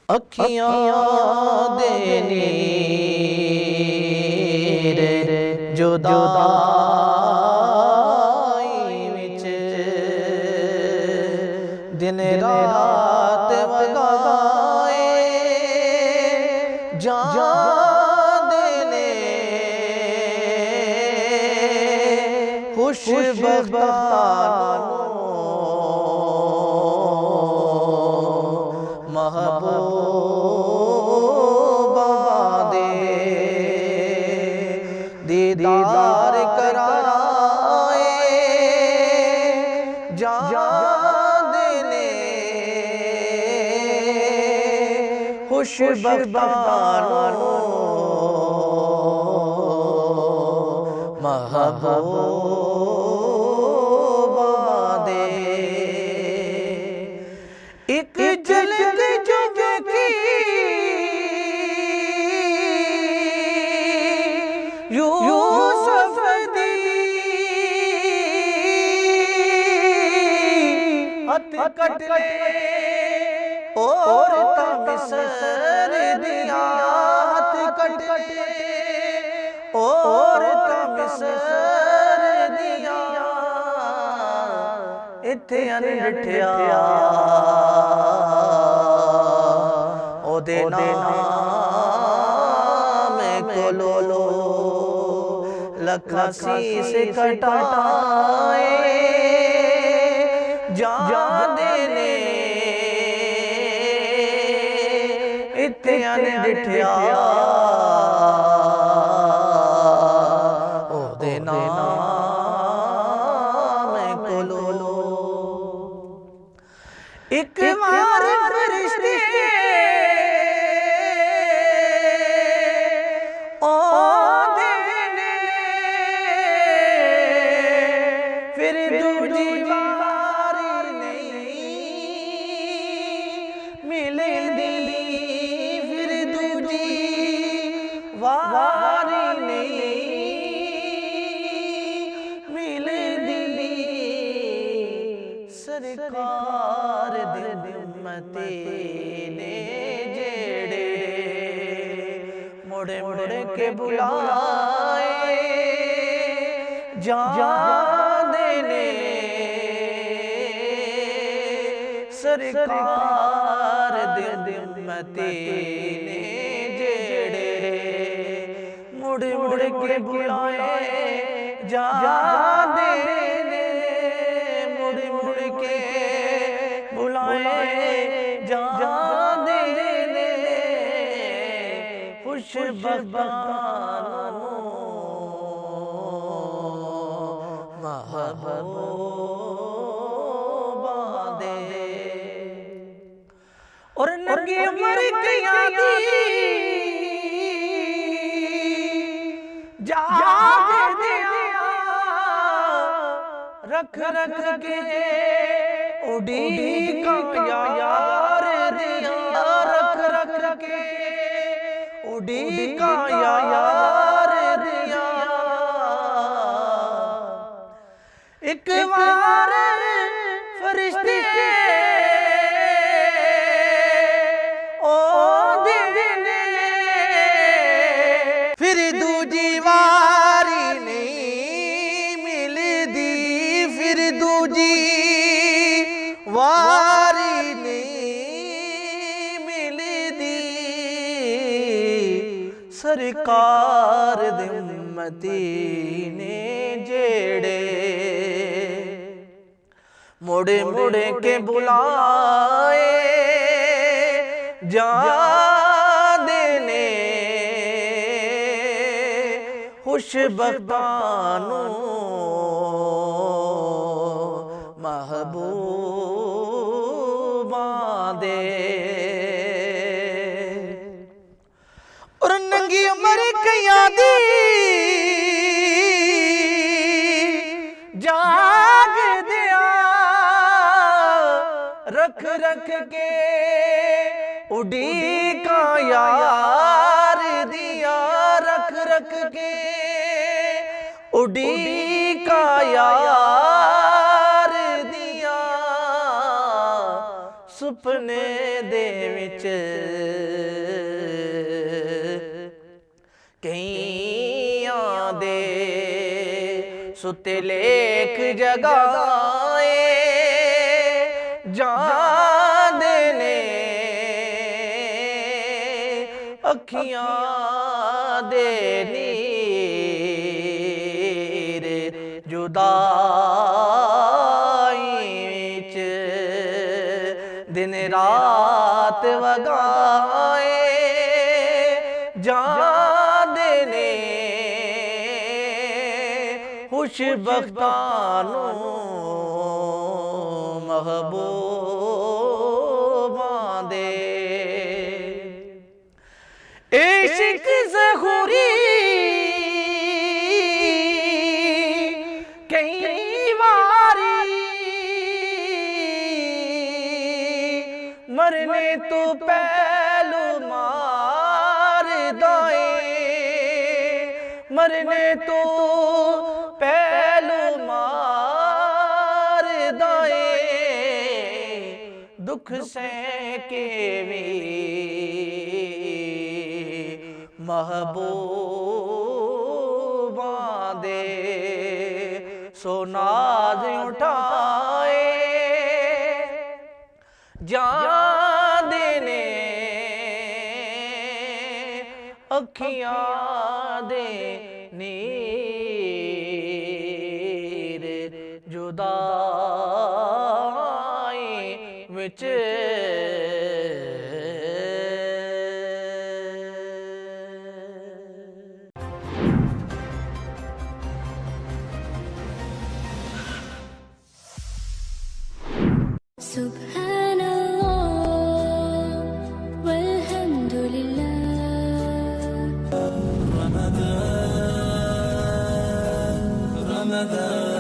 अखियां दे नीर जुदाई विच दिन रात वगाए जांदे ने खुशबख्तां महबूबा दे दीदार कराए जांदे ने खुशबख्तां महबूबा दे। एक झलक जो देखी यूसुफ दी हथ कट ले और मिस्र दिया हथ कट ले और मिस्र दिया इत्थे अनडिठिया ओदे नाम कोलो लखा शीस कटाए जांदे ने इत्थे अनडिठिया ओदे नाम कोलो। एक बार फरिश्ते आंदे ने फिर दूजी बारी नहीं मिलदी फिर दूजी बारी नहीं मिलदी सरकार दे उम्मती ने जेड़े मुड़े मुड़े के बुलाए जांदे ने सरकार दे उम्मती ने जेड़े मुड़े मुड़े के बुलाए जांदे ने मुड़े मुड़े के बुलाए जांदे ने खुशबख्तां महबूबा दे। और नंगी उमर कियां दी जाग दिया रख रख के उड़ीका यार दिया रख रख के उड़ीका यार दिया। एक बार फरिश्ते आंदे ने फिर दूजी बारी नहीं मिलदी फिर दूजी वारी नहीं मिलदी सरकार दे उम्मती ने जेड़े मुड़े मुड़े के बुलाए जांदे ने खुशबख्तां महबूबा दे। और नंगी उमर कियां दी जाग दिया रख रख के उड़ीका यार दिया रख रख के उड़ीका यार दिया ਸੁਪਨੇ ਦੇ ਵਿੱਚ ਕਈਆਂ ਦੇ ਸੁੱਤੇ ਲੇਖ ਜਗਾਏ ਜਾਂਦੇ ਨੇ ਅੱਖੀਆਂ ਦੇ ਨੀਰ जुदाई विच दिन रात वगाए जांदे ने खुशबख्तां नूं महबूबां दे इश्क ज़हूरी मरने तो पहलू मार दाए मरने तो पहलू मार दाए दुख से के भी महबूबां दे सोनाज उठाए जांदे ने अखियां दे नीर जुदाई विच Ramadan